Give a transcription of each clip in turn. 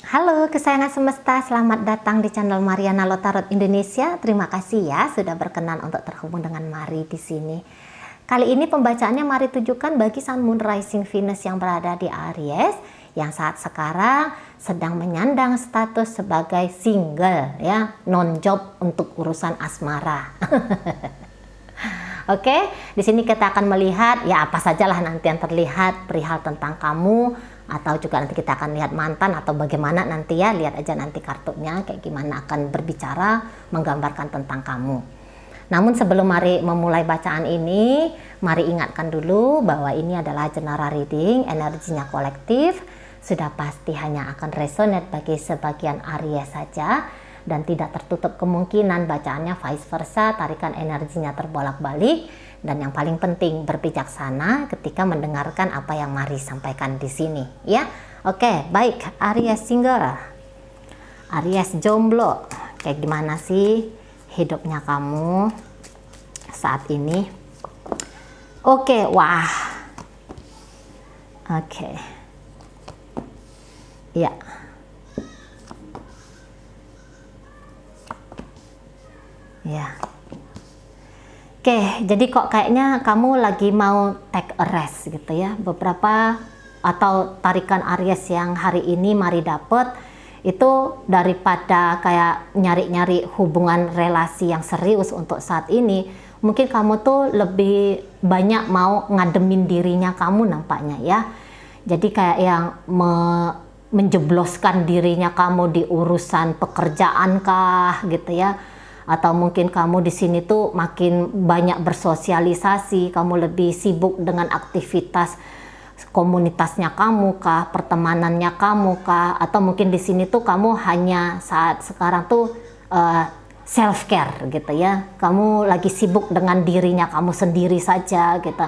Halo kesayangan semesta, selamat datang di channel Mariana Lotarot Indonesia. Terima kasih ya sudah berkenan untuk terhubung dengan Mari di sini. Kali ini pembacaannya Mari tujukan bagi Sun Moon Rising Venus yang berada di Aries yang saat sekarang sedang menyandang status sebagai single ya, non job untuk urusan asmara. Oke, di sini kita akan melihat ya apa sajalah nanti yang terlihat perihal tentang kamu, atau juga nanti kita akan lihat mantan atau bagaimana nanti ya, lihat aja nanti kartunya kayak gimana akan berbicara menggambarkan tentang kamu. Namun sebelum Mari memulai bacaan ini, Mari ingatkan dulu bahwa ini adalah general reading, energinya kolektif, sudah pasti hanya akan resonate bagi sebagian Aries saja dan tidak tertutup kemungkinan bacaannya vice versa, tarikan energinya terbolak-balik. Dan yang paling penting berbijaksana ketika mendengarkan apa yang Mari sampaikan di sini ya. Oke, baik. Aries single, Aries jomblo, kayak gimana sih hidupnya kamu saat ini? Oke, wah. Oke. Ya. Ya. Oke, jadi kok kayaknya kamu lagi mau take a rest gitu ya. Beberapa atau tarikan Aries yang hari ini Mari dapet itu daripada kayak nyari-nyari hubungan relasi yang serius untuk saat ini, mungkin kamu tuh lebih banyak mau ngademin dirinya kamu nampaknya ya. Jadi kayak yang menjebloskan dirinya kamu di urusan pekerjaan kah gitu ya. Atau mungkin kamu di sini tuh makin banyak bersosialisasi, kamu lebih sibuk dengan aktivitas komunitasnya kamu kah, pertemanannya kamu kah, atau mungkin di sini tuh kamu hanya saat sekarang tuh self care gitu ya. Kamu lagi sibuk dengan dirinya kamu sendiri saja gitu.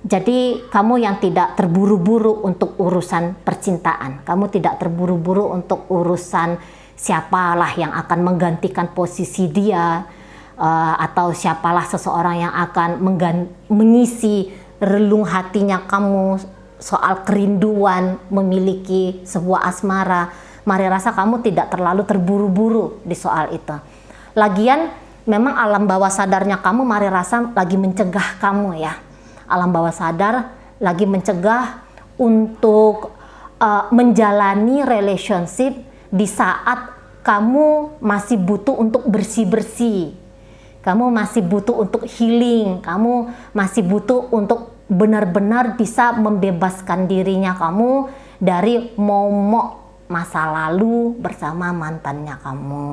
Jadi kamu yang tidak terburu-buru untuk urusan percintaan, kamu tidak terburu-buru untuk urusan siapalah yang akan menggantikan posisi dia, atau siapalah seseorang yang akan mengisi relung hatinya kamu soal kerinduan memiliki sebuah asmara. Mari rasa kamu tidak terlalu terburu-buru di soal itu. Lagian memang alam bawah sadarnya kamu Mari rasa lagi mencegah kamu ya. Alam bawah sadar lagi mencegah untuk menjalani relationship di saat kamu masih butuh untuk bersih-bersih, kamu masih butuh untuk healing, kamu masih butuh untuk benar-benar bisa membebaskan dirinya kamu dari momok masa lalu bersama mantannya kamu.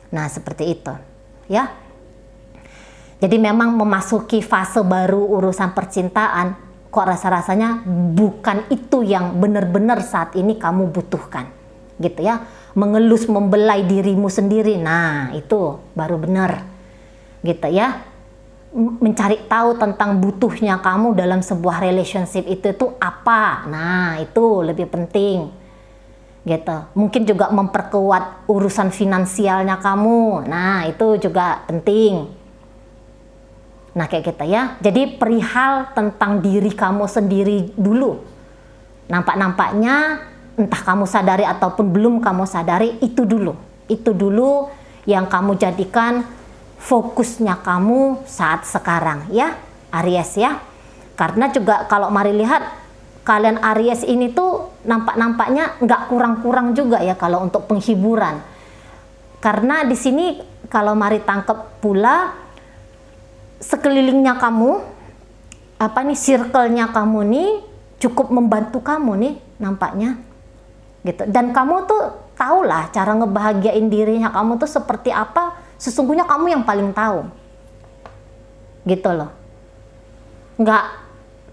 Nah seperti itu ya. Jadi memang memasuki fase baru urusan percintaan, kok rasa-rasanya bukan itu yang benar-benar saat ini kamu butuhkan gitu ya. Mengelus membelai dirimu sendiri, nah itu baru benar gitu ya. Mencari tahu tentang butuhnya kamu dalam sebuah relationship itu tuh apa, nah itu lebih penting gitu. Mungkin juga memperkuat urusan finansialnya kamu, nah itu juga penting. Nah kayak gitu ya. Jadi perihal tentang diri kamu sendiri dulu. Nampak-nampaknya entah kamu sadari ataupun belum kamu sadari, itu dulu yang kamu jadikan fokusnya kamu saat sekarang ya Aries ya. Karena juga kalau Mari lihat kalian Aries ini tuh nampaknya nggak kurang-kurang juga ya kalau untuk penghiburan. Karena di sini kalau Mari tangkep pula sekelilingnya kamu, circle-nya kamu nih cukup membantu kamu nih nampaknya gitu. Dan kamu tuh tahulah cara ngebahagiain dirinya kamu tuh seperti apa, sesungguhnya kamu yang paling tahu gitu loh.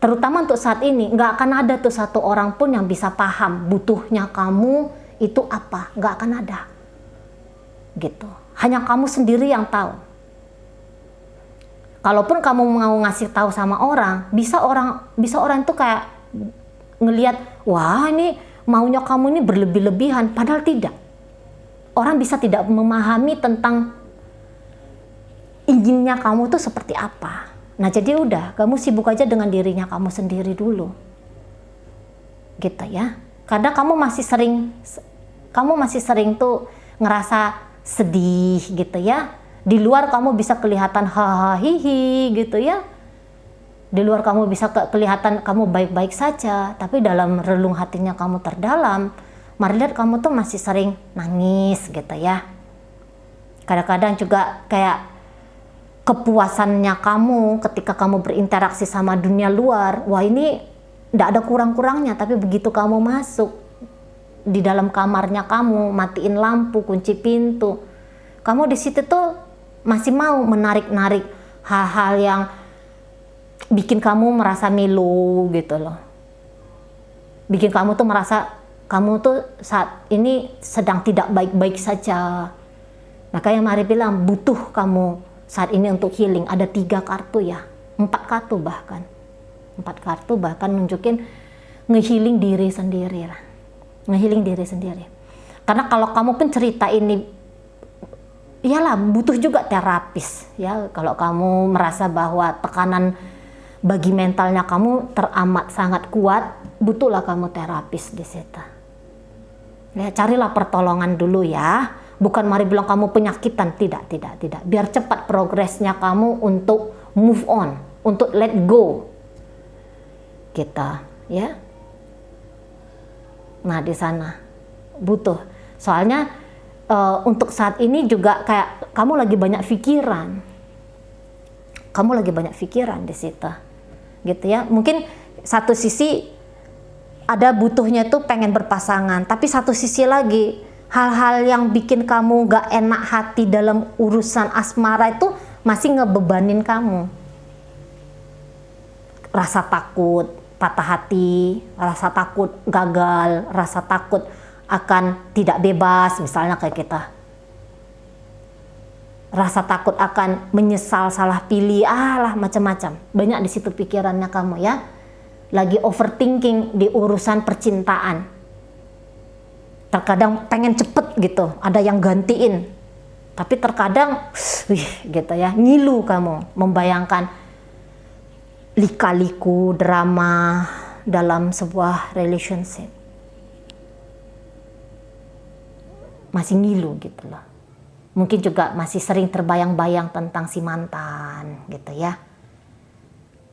Terutama untuk saat ini nggak akan ada tuh satu orang pun yang bisa paham butuhnya kamu itu apa, nggak akan ada gitu. Hanya kamu sendiri yang tahu. Kalaupun kamu mau ngasih tahu sama orang, bisa orang itu kayak ngelihat, wah ini maunya kamu ini berlebih-lebihan, padahal tidak. Orang bisa tidak memahami tentang inginnya kamu tuh seperti apa. Nah jadi udah, kamu sibuk aja dengan dirinya kamu sendiri dulu gitu ya. Karena kamu masih sering kamu masih sering tuh ngerasa sedih gitu ya. Di luar kamu bisa kelihatan hahaha hihi gitu ya. Di luar kamu bisa kelihatan kamu baik-baik saja, tapi dalam relung hatinya kamu terdalam, mari lihat kamu tuh masih sering nangis gitu ya. Kadang-kadang juga kayak kepuasannya kamu ketika kamu berinteraksi sama dunia luar, wah ini tidak ada kurang-kurangnya, tapi begitu kamu masuk di dalam kamarnya kamu, matiin lampu, kunci pintu, kamu di situ tuh masih mau menarik-narik hal-hal yang bikin kamu merasa milu gitu loh. Bikin kamu tuh merasa kamu tuh saat ini sedang tidak baik-baik saja. Makanya mari bilang butuh kamu saat ini untuk healing. Ada 3 kartu ya, 4 kartu bahkan. 4 kartu bahkan nunjukin ngehealing diri sendiri lah. Ngehealing diri sendiri. Karena kalau kamu pun cerita ini, iyalah butuh juga terapis ya. Kalau kamu merasa bahwa tekanan bagi mentalnya kamu teramat sangat kuat, butuhlah kamu terapis di situ. Ya, carilah pertolongan dulu ya. Bukan mari bilang kamu penyakitan, tidak. Biar cepat progresnya kamu untuk move on, untuk let go. Kita, ya. Nah, di sana butuh. Soalnya untuk saat ini juga kayak kamu lagi banyak pikiran. Kamu lagi banyak pikiran di situ. Gitu ya, mungkin satu sisi ada butuhnya tuh pengen berpasangan, tapi satu sisi lagi hal-hal yang bikin kamu gak enak hati dalam urusan asmara itu masih ngebebanin kamu. Rasa takut patah hati, rasa takut gagal, rasa takut akan tidak bebas misalnya kayak kita. Rasa takut akan menyesal salah pilih, macam-macam. Banyak di situ pikirannya kamu ya. Lagi overthinking di urusan percintaan. Terkadang pengen cepet gitu, ada yang gantiin. Tapi terkadang, gitu ya, ngilu kamu membayangkan lika-liku drama dalam sebuah relationship. Masih ngilu gitu loh. Mungkin juga masih sering terbayang-bayang tentang si mantan gitu ya.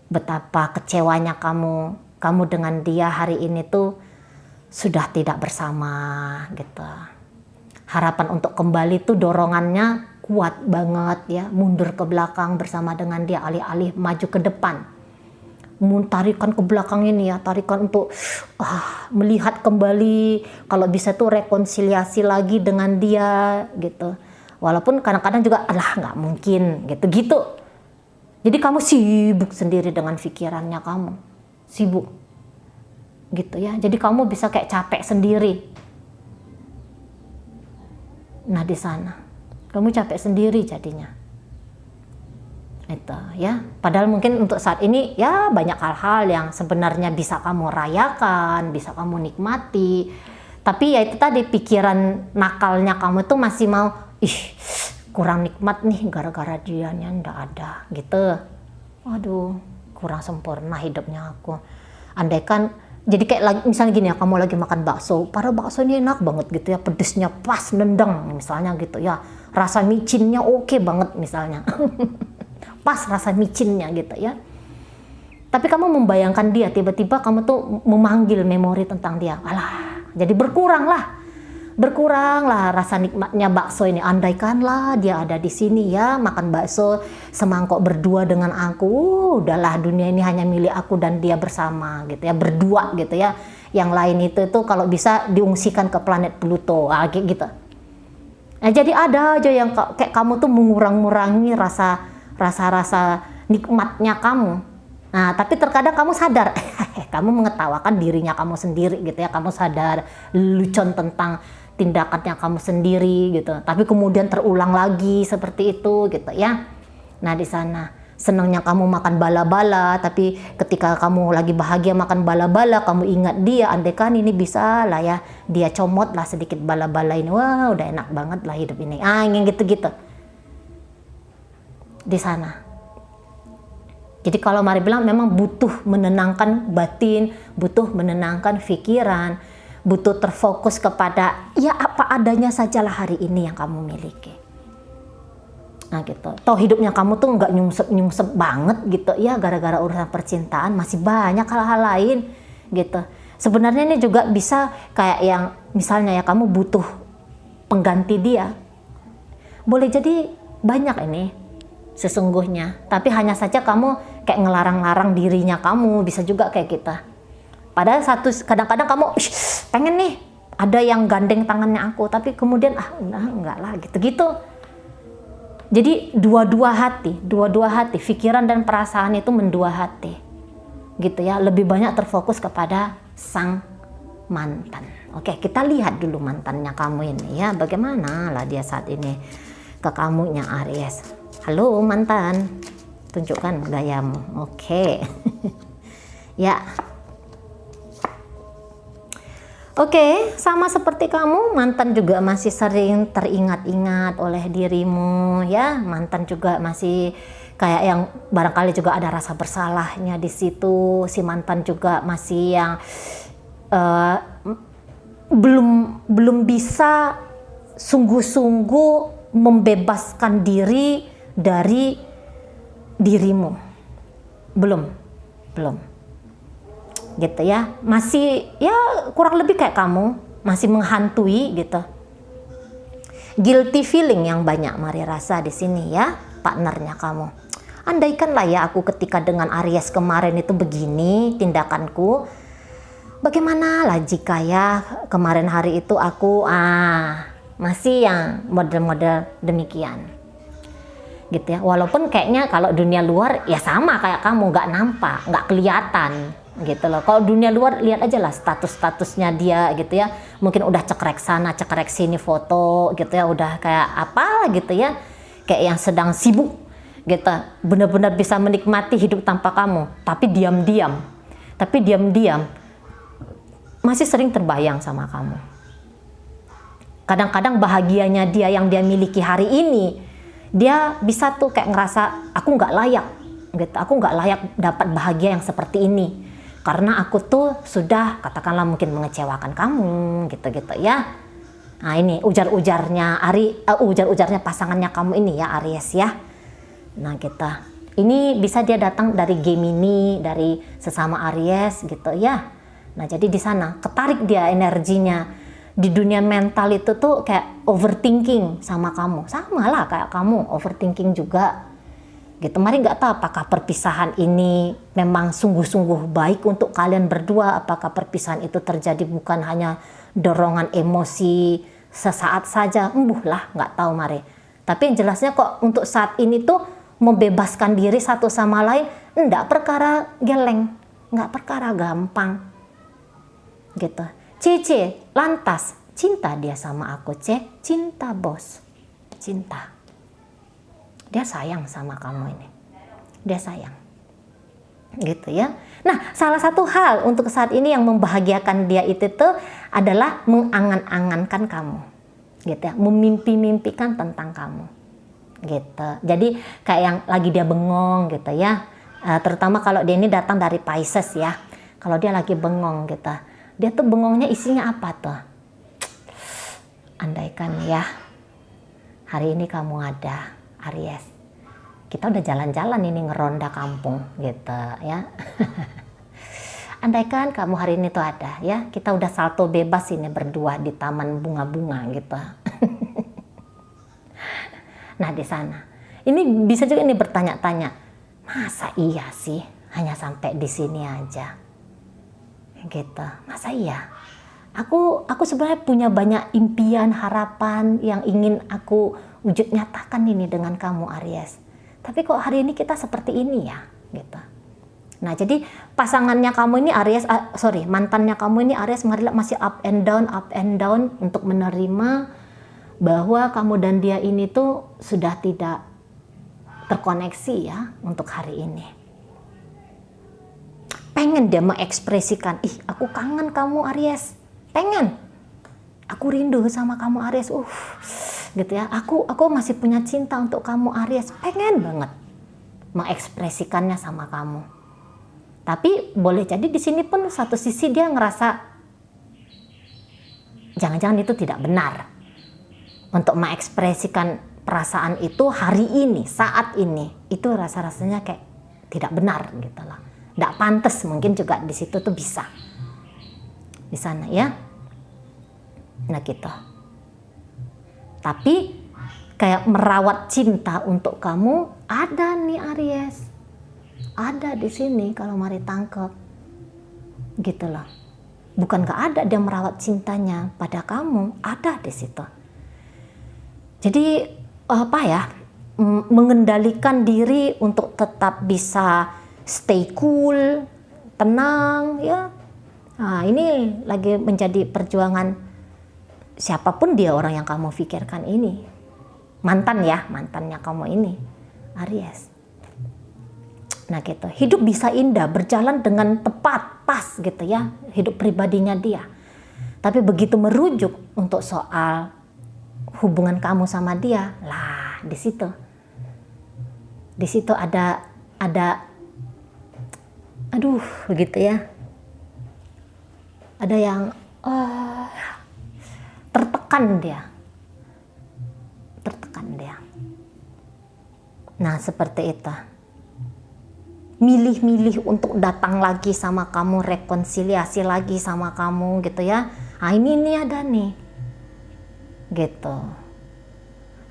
Betapa kecewanya kamu dengan dia hari ini tuh sudah tidak bersama gitu. Harapan untuk kembali tuh dorongannya kuat banget ya, mundur ke belakang bersama dengan dia alih-alih maju ke depan. Tarikan ke belakang ini ya, tarikan untuk melihat kembali, kalau bisa tuh rekonsiliasi lagi dengan dia gitu. Walaupun kadang-kadang juga nggak mungkin gitu-gitu. Jadi kamu sibuk sendiri dengan pikirannya kamu. Sibuk. Gitu ya. Jadi kamu bisa kayak capek sendiri. Nah di sana. Kamu capek sendiri jadinya. Itu ya. Padahal mungkin untuk saat ini ya banyak hal-hal yang sebenarnya bisa kamu rayakan, bisa kamu nikmati. Tapi ya itu tadi pikiran nakalnya kamu tuh masih mau kurang nikmat nih gara-gara dianya ndak ada gitu. Waduh, kurang sempurna hidupnya aku. Andaikan jadi kayak misalnya gini ya, kamu lagi makan bakso, padahal bakso ini enak banget gitu ya, pedesnya pas, nendang misalnya gitu ya, rasa micinnya oke banget misalnya. Pas rasa micinnya gitu ya. Tapi kamu membayangkan dia, tiba-tiba kamu tuh memanggil memori tentang dia. Jadi berkuranglah rasa nikmatnya bakso ini. Andaikanlah dia ada di sini ya, makan bakso semangkok berdua dengan aku. Udahlah, dunia ini hanya milik aku dan dia bersama gitu ya, berdua gitu ya. Yang lain itu kalau bisa diungsikan ke planet Pluto, kayak gitu. Nah, jadi ada aja yang kayak kamu tuh mengurang-ngurangi rasa nikmatnya kamu. Nah, tapi terkadang kamu sadar, kamu mengetawakan dirinya kamu sendiri gitu ya, kamu sadar lelucon tentang tindakannya kamu sendiri gitu. Tapi kemudian terulang lagi seperti itu gitu ya. Nah, di sana senangnya kamu makan bala-bala, tapi ketika kamu lagi bahagia makan bala-bala, kamu ingat dia, andaikan ini bisa lah ya, dia comot lah sedikit bala-bala ini, wah udah enak banget lah hidup ini. Yang gitu-gitu. Di sana. Jadi kalau mari bilang memang butuh menenangkan batin, butuh menenangkan pikiran, butuh terfokus kepada ya apa adanya sajalah hari ini yang kamu miliki. Nah gitu. Toh hidupnya kamu tuh nggak nyungsep banget gitu ya gara-gara urusan percintaan, masih banyak hal-hal lain gitu. Sebenarnya ini juga bisa kayak yang misalnya ya kamu butuh pengganti dia. Boleh jadi banyak ini sesungguhnya, tapi hanya saja kamu kayak ngelarang-larang dirinya kamu, bisa juga kayak kita. Padahal kadang-kadang kamu pengen nih ada yang gandeng tangannya aku, tapi kemudian enggak lah gitu-gitu. Jadi dua-dua hati, pikiran dan perasaan itu mendua hati. Gitu ya, lebih banyak terfokus kepada sang mantan. Oke, kita lihat dulu mantannya kamu ini ya, bagaimana lah dia saat ini ke kamunya Aries. Halo mantan, tunjukkan gayamu. Oke. Ya. Oke, sama seperti kamu, mantan juga masih sering teringat-ingat oleh dirimu ya. Mantan juga masih kayak yang barangkali juga ada rasa bersalahnya di situ. Si mantan juga masih yang belum bisa sungguh-sungguh membebaskan diri dari dirimu. Belum gitu ya, masih ya kurang lebih kayak kamu, masih menghantui gitu. Guilty feeling yang banyak Mari rasa di sini ya, partnernya kamu. Andaikanlah ya aku ketika dengan Aries kemarin itu begini tindakanku, bagaimana lah jika ya kemarin hari itu aku masih yang model-model demikian gitu ya. Walaupun kayaknya kalau dunia luar ya sama kayak kamu, nggak nampak, nggak kelihatan gitu loh. Kalau dunia luar lihat aja lah statusnya dia gitu ya, mungkin udah cekrek sana cekrek sini foto gitu ya, udah kayak apa gitu ya, kayak yang sedang sibuk gitu, benar-benar bisa menikmati hidup tanpa kamu, tapi diam-diam masih sering terbayang sama kamu. Kadang-kadang bahagianya dia yang dia miliki hari ini, dia bisa tuh kayak ngerasa aku nggak layak gitu, aku nggak layak dapat bahagia yang seperti ini karena aku tuh sudah katakanlah mungkin mengecewakan kamu gitu-gitu ya. Nah ini ujar-ujarnya ujar-ujarnya pasangannya kamu ini ya Aries ya. Nah kita ini bisa dia datang dari Gemini, dari sesama Aries gitu ya. Nah jadi di sana ketarik dia energinya. Di dunia mental itu tuh kayak overthinking sama kamu, sama lah kayak kamu overthinking juga gitu. Mari nggak tahu apakah perpisahan ini memang sungguh-sungguh baik untuk kalian berdua, apakah perpisahan itu terjadi bukan hanya dorongan emosi sesaat saja, lah nggak tahu Mari. Tapi yang jelasnya kok untuk saat ini tuh membebaskan diri satu sama lain enggak perkara geleng, nggak perkara gampang gitu. Cici, lantas cinta dia sama aku, cinta bos, cinta. Dia sayang sama kamu ini, dia sayang, gitu ya. Nah, salah satu hal untuk saat ini yang membahagiakan dia itu tuh adalah mengangan-angankan kamu, gitu ya, memimpi-mimpikan tentang kamu, gitu. Jadi kayak yang lagi dia bengong, gitu ya. Terutama kalau dia ini datang dari Pisces ya, kalau dia lagi bengong, gitu. Dia tuh bengongnya isinya apa tuh? Andaikan ya, hari ini kamu ada Aries, kita udah jalan-jalan ini ngeronda kampung gitu ya. Andaikan kamu hari ini tuh ada ya, kita udah salto bebas ini berdua di taman bunga-bunga gitu. Nah di sana, ini bisa juga ini bertanya-tanya, masa iya sih hanya sampai di sini aja, gitu. Masa iya? Aku sebenarnya punya banyak impian, harapan yang ingin aku wujud nyatakan ini dengan kamu Aries. Tapi kok hari ini kita seperti ini ya, gitu. Nah, jadi pasangannya kamu ini Aries, mantannya kamu ini Aries masih up and down untuk menerima bahwa kamu dan dia ini tuh sudah tidak terkoneksi ya untuk hari ini. Pengen dia mengekspresikan, aku kangen kamu Aries. Pengen, aku rindu sama kamu Aries, gitu ya. Aku masih punya cinta untuk kamu Aries, pengen banget mengekspresikannya sama kamu. Tapi boleh jadi di sini pun satu sisi dia ngerasa jangan-jangan itu tidak benar. Untuk mengekspresikan perasaan itu hari ini, saat ini, itu rasa-rasanya kayak tidak benar gitu loh. Tidak pantas, mungkin juga di situ tuh bisa. Di sana ya. Nah gitu. Tapi kayak merawat cinta untuk kamu ada nih Aries. Ada di sini kalau mari tangkap. Gitu loh. Bukan gak ada dia merawat cintanya pada kamu, ada di situ. Jadi apa ya? Mengendalikan diri untuk tetap bisa stay cool, tenang ya. Nah, ini lagi menjadi perjuangan siapapun dia orang yang kamu pikirkan ini. Mantannya kamu ini, Aries. Nah gitu, hidup bisa indah, berjalan dengan tepat, pas gitu ya, hidup pribadinya dia. Tapi begitu merujuk untuk soal hubungan kamu sama dia, lah di situ ada aduh begitu ya, ada yang tertekan dia. Nah seperti itu, milih-milih untuk datang lagi sama kamu, rekonsiliasi lagi sama kamu gitu ya. Nah ini ada nih gitu.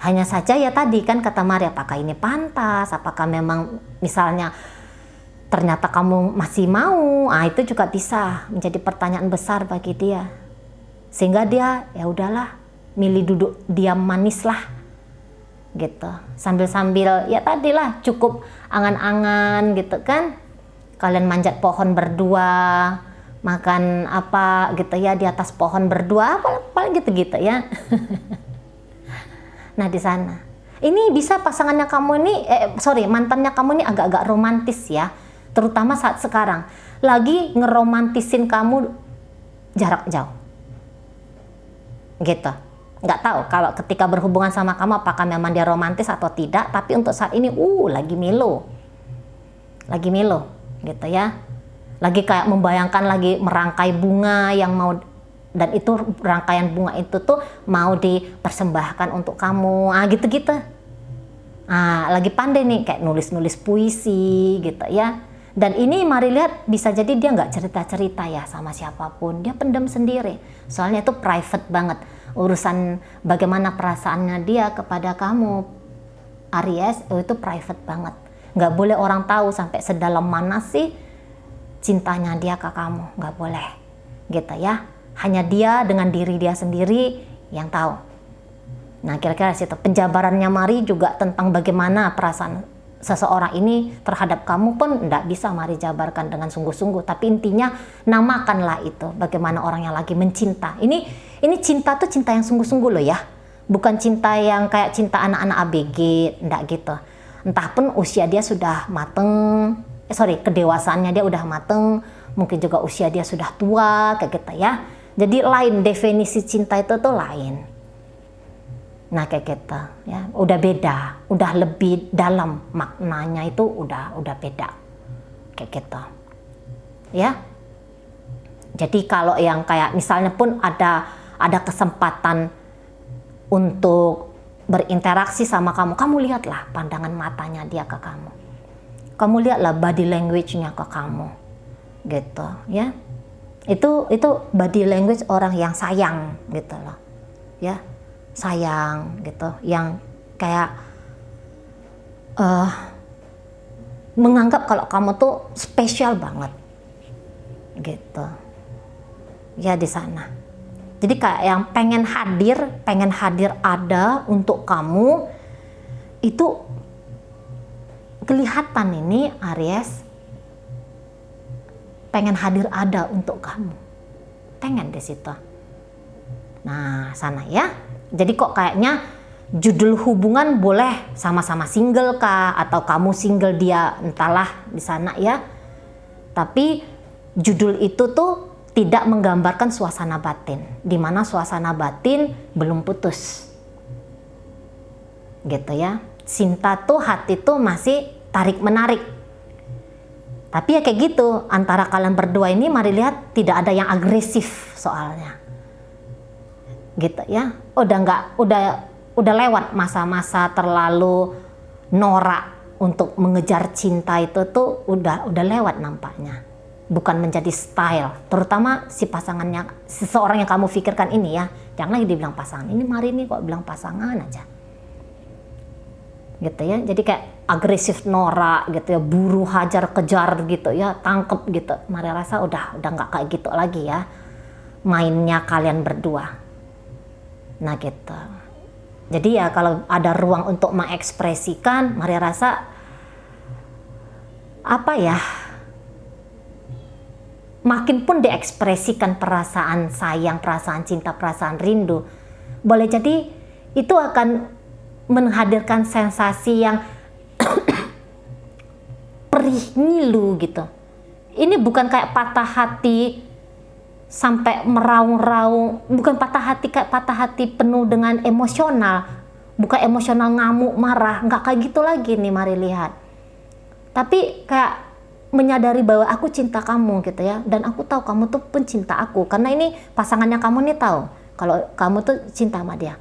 Hanya saja ya tadi kan kata Maria, apakah ini pantas, apakah memang misalnya ternyata kamu masih mau, itu juga bisa menjadi pertanyaan besar bagi dia. Sehingga dia ya udahlah, milih duduk diam manis lah gitu. Sambil-sambil ya tadilah cukup angan-angan gitu kan. Kalian manjat pohon berdua, makan apa gitu ya di atas pohon berdua, paling gitu-gitu ya. Nah di sana. Ini bisa pasangannya kamu ini, mantannya kamu ini agak-agak romantis ya. Terutama saat sekarang lagi ngeromantisin kamu jarak jauh gitu. Nggak tahu kalau ketika berhubungan sama kamu apakah memang dia romantis atau tidak, tapi untuk saat ini lagi melo gitu ya, lagi kayak membayangkan lagi merangkai bunga yang mau, dan itu rangkaian bunga itu tuh mau dipersembahkan untuk kamu, gitu-gitu. Lagi pandai nih kayak nulis puisi gitu ya. Dan ini mari lihat, bisa jadi dia nggak cerita-cerita ya sama siapapun, dia pendam sendiri. Soalnya itu private banget, urusan bagaimana perasaannya dia kepada kamu Aries, itu private banget. Nggak boleh orang tahu sampai sedalam mana sih cintanya dia ke kamu, nggak boleh gitu ya. Hanya dia dengan diri dia sendiri yang tahu. Nah kira-kira situ penjabarannya Mari juga tentang bagaimana perasaan seseorang ini terhadap kamu pun tidak bisa Mari jabarkan dengan sungguh-sungguh, tapi intinya namakanlah itu bagaimana orang yang lagi mencinta. Ini cinta tuh cinta yang sungguh-sungguh loh ya, bukan cinta yang kayak cinta anak-anak ABG, enggak gitu. Entah pun usia dia sudah mateng, kedewasaannya dia udah mateng, mungkin juga usia dia sudah tua kayak gitu ya. Jadi lain, definisi cinta itu tuh lain. Nah kayak gitu ya, udah beda, udah lebih dalam maknanya, itu udah beda kayak gitu ya. Jadi kalau yang kayak misalnya pun ada kesempatan untuk berinteraksi sama kamu lihatlah pandangan matanya dia ke kamu lihatlah body language-nya ke kamu gitu ya. Itu body language orang yang sayang gitu loh ya, sayang gitu, yang kayak menganggap kalau kamu tuh spesial banget gitu ya di sana. Jadi kayak yang pengen hadir ada untuk kamu, itu kelihatan ini Aries pengen hadir ada untuk kamu, pengen di situ. Nah sana ya. Jadi kok kayaknya judul hubungan boleh sama-sama single kah, atau kamu single dia, entahlah di sana ya. Tapi judul itu tuh tidak menggambarkan suasana batin, di mana suasana batin belum putus. Gitu ya. Cinta tuh, hati tuh masih tarik-menarik. Tapi ya kayak gitu, antara kalian berdua ini mari lihat tidak ada yang agresif soalnya. gitu ya. Udah lewat masa-masa terlalu norak untuk mengejar cinta itu tuh udah lewat nampaknya. Bukan menjadi style, terutama si pasangannya, seseorang yang kamu pikirkan ini ya. Jangan lagi dibilang pasangan. Ini Marini kok bilang pasangan aja. Gitu ya. Jadi kayak agresif norak gitu ya, buru hajar kejar gitu ya, tangkep gitu. Mari rasa udah nggak kayak gitu lagi ya. Mainnya kalian berdua. Nah gitu. Jadi ya kalau ada ruang untuk mengekspresikan, mari rasa apa ya? Makin pun diekspresikan perasaan sayang, perasaan cinta, perasaan rindu, boleh jadi itu akan menghadirkan sensasi yang perih ngilu gitu. Ini bukan kayak patah hati sampai meraung-raung, bukan patah hati kayak patah hati penuh dengan emosional, bukan emosional ngamuk, marah, nggak kayak gitu lagi nih, mari lihat. Tapi kayak menyadari bahwa aku cinta kamu gitu ya, dan aku tahu kamu tuh pencinta aku, karena ini pasangannya kamu nih tahu kalau kamu tuh cinta sama dia.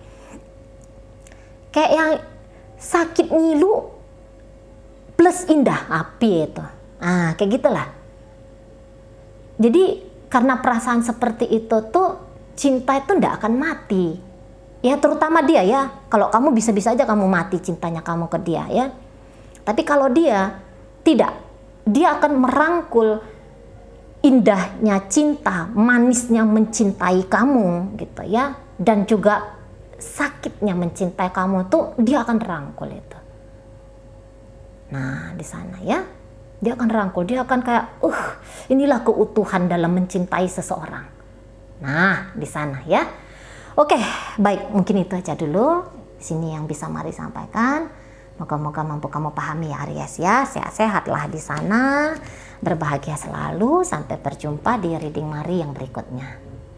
Kayak yang sakit ngilu plus indah, api itu, kayak gitulah. Jadi karena perasaan seperti itu tuh cinta itu ndak akan mati ya, terutama dia ya. Kalau kamu bisa-bisa aja kamu mati cintanya kamu ke dia ya, tapi kalau dia tidak, dia akan merangkul indahnya cinta, manisnya mencintai kamu gitu ya, dan juga sakitnya mencintai kamu tuh dia akan rangkul itu. Nah di sana ya, dia akan rangkul, dia akan kayak inilah keutuhan dalam mencintai seseorang. Nah di sana ya. Oke, baik, mungkin itu aja dulu sini yang bisa Mari sampaikan. Moga-moga mampu kamu pahami ya Aries ya. Sehat-sehatlah di sana, berbahagia selalu. Sampai berjumpa di reading Mari yang berikutnya.